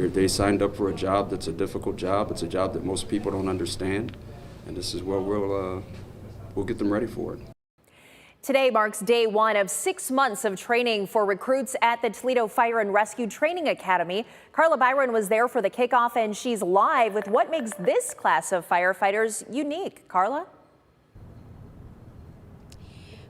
They signed up for a job that's a difficult job. It's a job that most people don't understand, and this is where we'll get them ready for it. Today marks day one of 6 months of training for recruits at the Toledo Fire and Rescue Training Academy. Carla Byron was there for the kickoff, and she's live with what makes this class of firefighters unique. Carla?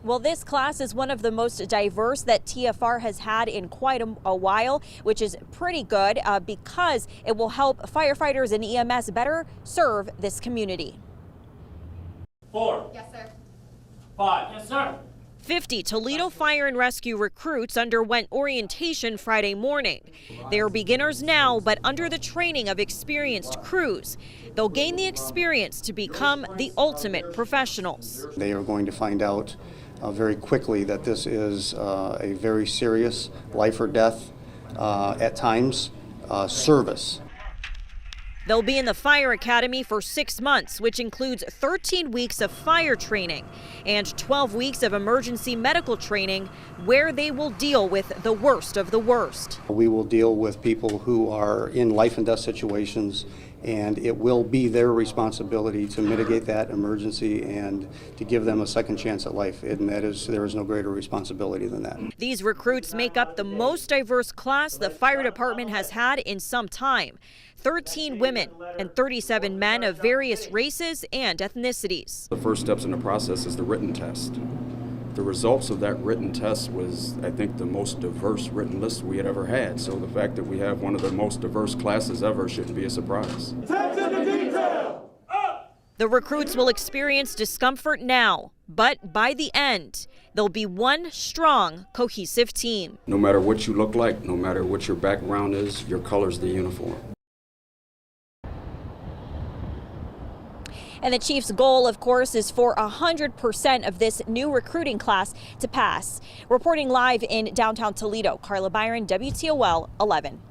Well, this class is one of the most diverse that TFR has had in quite a while, which is pretty good because it will help firefighters and EMS better serve this community. 4. Yes, sir. 5. Yes, sir. 50 Toledo Fire and Rescue recruits underwent orientation Friday morning. They are beginners now, but under the training of experienced crews. They'll gain the experience to become the ultimate professionals. They are going to find out very quickly that this is a very serious life or death, at times, service. They'll be in the Fire Academy for 6 months, which includes 13 weeks of fire training and 12 weeks of emergency medical training, where they will deal with the worst of the worst. We will deal with people who are in life and death situations, and it will be their responsibility to mitigate that emergency and to give them a second chance at life. And there is no greater responsibility than that. These recruits make up the most diverse class the fire department has had in some time. 13 women and 37 men of various races and ethnicities. The first steps in the process is the written test. The results of that written test was, I think, the most diverse written list we had ever had. So the fact that we have one of the most diverse classes ever shouldn't be a surprise. Attention to detail. Up. The recruits will experience discomfort now, but by the end, they'll be one strong, cohesive team. No matter what you look like, no matter what your background is, your color's the uniform. And the chief's goal, of course, is for 100% of this new recruiting class to pass. Reporting live in downtown Toledo, Carla Byron, WTOL 11.